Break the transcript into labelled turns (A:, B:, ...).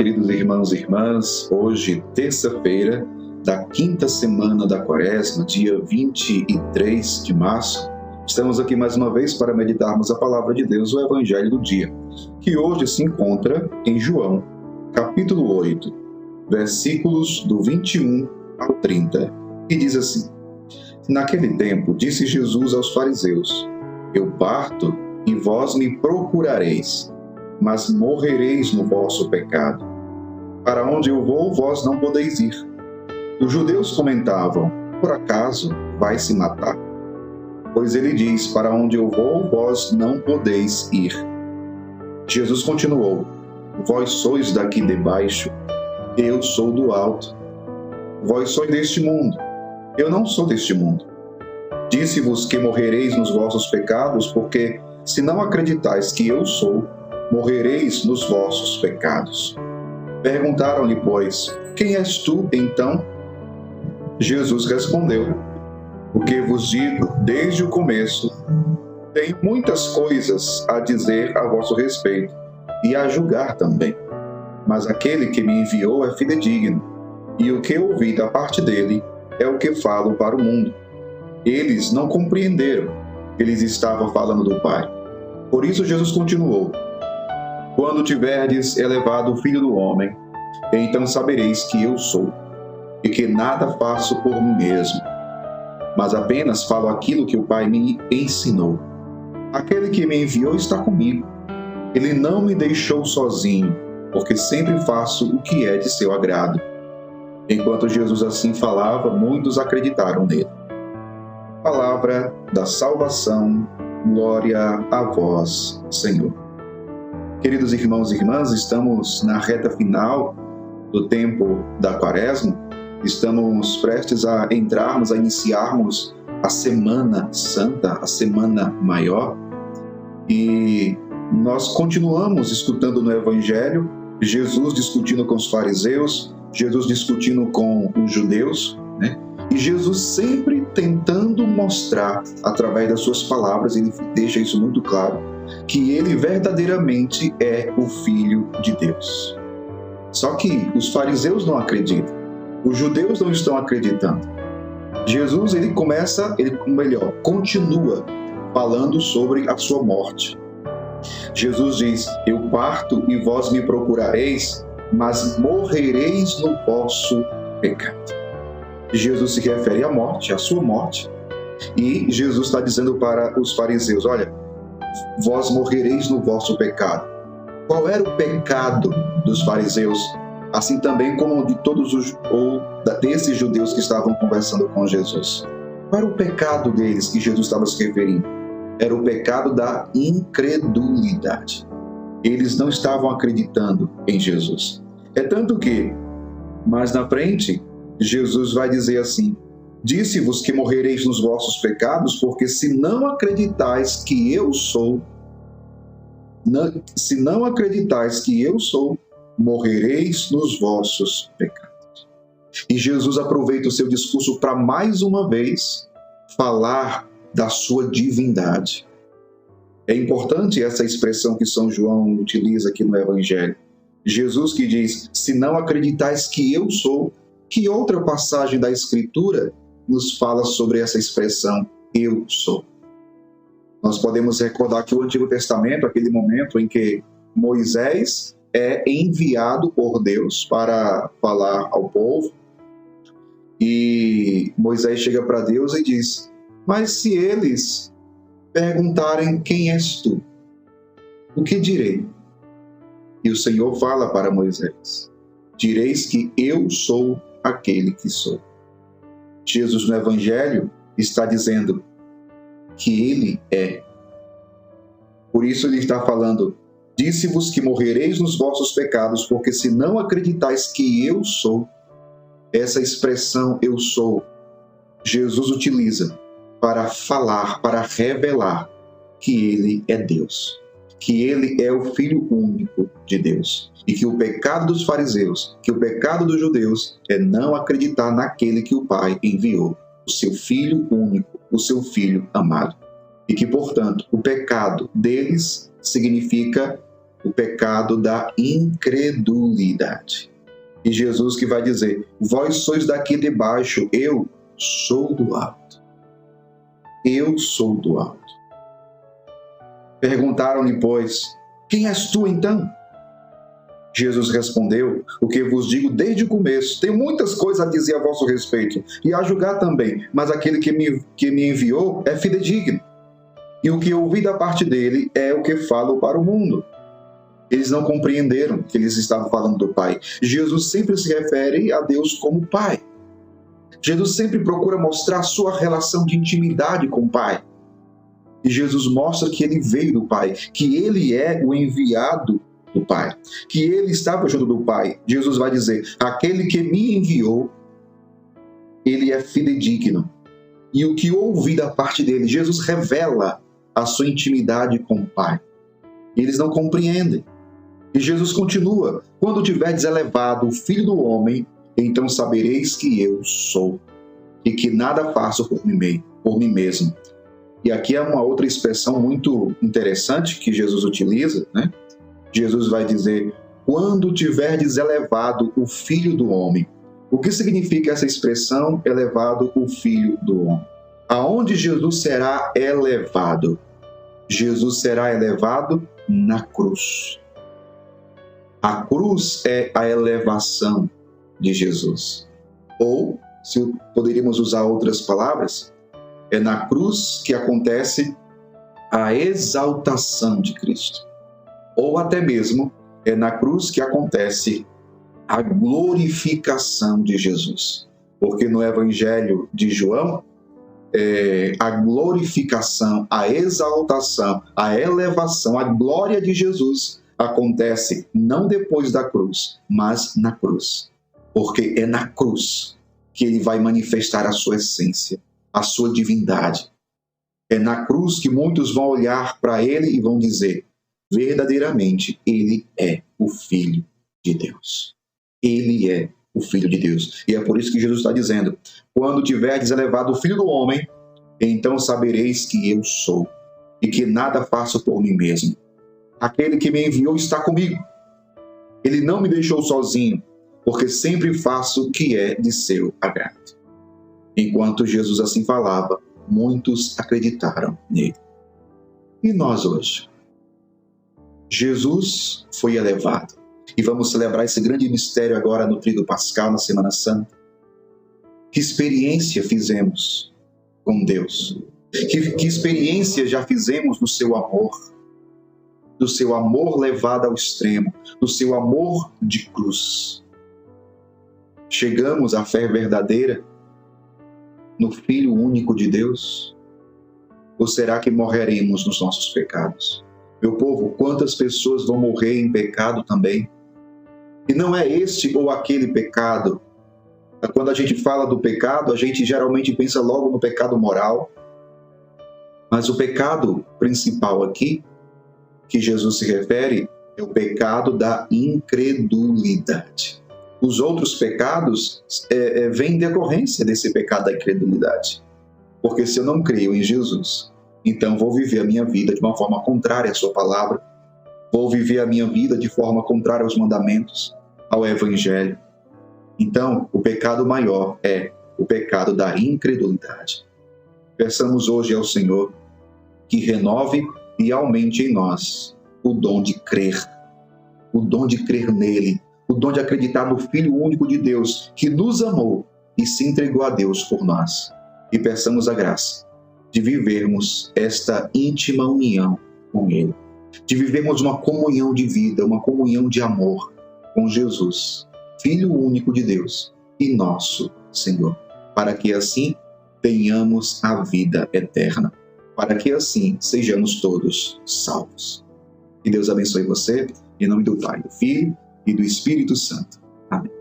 A: queridos irmãos e irmãs. Hoje, terça-feira da quinta semana da Quaresma, dia 23 de março, estamos aqui mais uma vez para meditarmos a palavra de Deus, o Evangelho do dia, que hoje se encontra em João, capítulo 8, versículos do 21 ao 30, e diz assim: Naquele tempo, disse Jesus aos fariseus: Eu parto e vós me procurareis, mas morrereis no vosso pecado. Para onde eu vou, vós não podeis ir. Os judeus comentavam: Por acaso vai se matar? Pois ele diz: Para onde eu vou, vós não podeis ir. Jesus continuou: Vós sois daqui de baixo, eu sou do alto. Vós sois deste mundo, eu não sou deste mundo. Disse-vos que morrereis nos vossos pecados, porque, se não acreditais que eu sou, morrereis nos vossos pecados. Perguntaram-lhe, pois: Quem és tu, então? Jesus respondeu: O que vos digo desde o começo. Tenho muitas coisas a dizer a vosso respeito, e a julgar também. Mas aquele que me enviou é fidedigno, e o que ouvi da parte dele é o que falo para o mundo. Eles não compreenderam que lhes estava falando do Pai. Por isso Jesus continuou: Quando tiverdes elevado o Filho do Homem, então sabereis que eu sou, e que nada faço por mim mesmo, mas apenas falo aquilo que o Pai me ensinou. Aquele que me enviou está comigo. Ele não me deixou sozinho, porque sempre faço o que é de seu agrado. Enquanto Jesus assim falava, muitos acreditaram nele. Palavra da salvação, glória a vós, Senhor. Queridos irmãos e irmãs, estamos na reta final do tempo da Quaresma, estamos prestes a iniciarmos a Semana Santa, a Semana Maior, e nós continuamos escutando no Evangelho Jesus discutindo com os fariseus, Jesus discutindo com os judeus, né? E Jesus sempre tentando mostrar, através das suas palavras, ele deixa isso muito claro, que ele verdadeiramente é o Filho de Deus. Só que os fariseus não acreditam, os judeus não estão acreditando. Jesus, continua falando sobre a sua morte. Jesus diz: Eu parto e vós me procurareis, mas morrereis no vosso pecado. Jesus se refere à morte, à sua morte, e Jesus está dizendo para os fariseus: olha, vós morrereis no vosso pecado. Qual era o pecado dos fariseus, assim também como de desses judeus que estavam conversando com Jesus? Qual era o pecado deles que Jesus estava se referindo? Era o pecado da incredulidade. Eles não estavam acreditando em Jesus. É tanto que, mais na frente, Jesus vai dizer assim: Disse-vos que morrereis nos vossos pecados, porque se não acreditais que eu sou, morrereis nos vossos pecados. E Jesus aproveita o seu discurso para mais uma vez falar da sua divindade. É importante essa expressão que São João utiliza aqui no Evangelho. Jesus que diz: se não acreditais que eu sou. Que outra passagem da Escritura nos fala sobre essa expressão, eu sou? Nós podemos recordar que o Antigo Testamento, aquele momento em que Moisés é enviado por Deus para falar ao povo, e Moisés chega para Deus e diz: mas se eles perguntarem quem és tu, o que direi? E o Senhor fala para Moisés: direis que eu sou aquele que sou. Jesus no Evangelho está dizendo que ele é. Por isso ele está falando: disse-vos que morrereis nos vossos pecados, porque se não acreditais que eu sou. Essa expressão eu sou, Jesus utiliza para falar, para revelar que ele é Deus, que ele é o Filho único de Deus, e que o pecado dos fariseus, que o pecado dos judeus é não acreditar naquele que o Pai enviou, o seu Filho único, o seu Filho amado. E que, portanto, o pecado deles significa o pecado da incredulidade. E Jesus que vai dizer: vós sois daqui de baixo, eu sou do alto. Eu sou do alto. Perguntaram-lhe, pois, quem és tu então? Jesus respondeu: o que vos digo desde o começo. Tenho muitas coisas a dizer a vosso respeito e a julgar também, mas aquele que me enviou é fidedigno. E o que ouvi da parte dele é o que falo para o mundo. Eles não compreenderam que eles estavam falando do Pai. Jesus sempre se refere a Deus como Pai. Jesus sempre procura mostrar a sua relação de intimidade com o Pai. E Jesus mostra que ele veio do Pai, que ele é o enviado do Pai, que ele estava junto do Pai. Jesus vai dizer: aquele que me enviou, ele é fidedigno. E o que ouvi da parte dele, Jesus revela a sua intimidade com o Pai. E eles não compreendem. E Jesus continua: quando tiverdes elevado o Filho do Homem, então sabereis que eu sou, e que nada faço por mim mesmo. E aqui é uma outra expressão muito interessante que Jesus utiliza, né? Jesus vai dizer: quando tiverdes elevado o Filho do Homem. O que significa essa expressão, elevado o Filho do Homem? Aonde Jesus será elevado? Jesus será elevado na cruz. A cruz é a elevação de Jesus. Ou, se poderíamos usar outras palavras, é na cruz que acontece a exaltação de Cristo. Ou até mesmo é na cruz que acontece a glorificação de Jesus. Porque no Evangelho de João, a glorificação, a exaltação, a elevação, a glória de Jesus acontece não depois da cruz, mas na cruz. Porque é na cruz que ele vai manifestar a sua essência, a sua divindade. É na cruz que muitos vão olhar para ele e vão dizer: verdadeiramente, ele é o Filho de Deus. Ele é o Filho de Deus. E é por isso que Jesus está dizendo: quando tiverdes elevado o Filho do Homem, então sabereis que eu sou, e que nada faço por mim mesmo. Aquele que me enviou está comigo. Ele não me deixou sozinho, porque sempre faço o que é de seu agrado. Enquanto Jesus assim falava, muitos acreditaram nele. E nós hoje? Jesus foi elevado. E vamos celebrar esse grande mistério agora no Tríduo Pascal, na Semana Santa. Que experiência fizemos com Deus? Que experiência já fizemos do seu amor? Do seu amor levado ao extremo, do seu amor de cruz. Chegamos à fé verdadeira no Filho único de Deus? Ou será que morreremos nos nossos pecados? Meu povo, quantas pessoas vão morrer em pecado também? E não é este ou aquele pecado. Quando a gente fala do pecado, a gente geralmente pensa logo no pecado moral. Mas o pecado principal aqui, que Jesus se refere, é o pecado da incredulidade. Os outros pecados vêm em decorrência desse pecado da incredulidade. Porque se eu não creio em Jesus, então vou viver a minha vida de uma forma contrária à sua palavra, vou viver a minha vida de forma contrária aos mandamentos, ao Evangelho. Então, o pecado maior é o pecado da incredulidade. Peçamos hoje ao Senhor que renove e aumente em nós o dom de crer nele, o dom de acreditar no Filho único de Deus, que nos amou e se entregou a Deus por nós. E peçamos a graça de vivermos esta íntima união com Ele, de vivermos uma comunhão de vida, uma comunhão de amor com Jesus, Filho único de Deus e nosso Senhor, para que assim tenhamos a vida eterna, para que assim sejamos todos salvos. Que Deus abençoe você, em nome do Pai, do Filho e do Espírito Santo. Amém.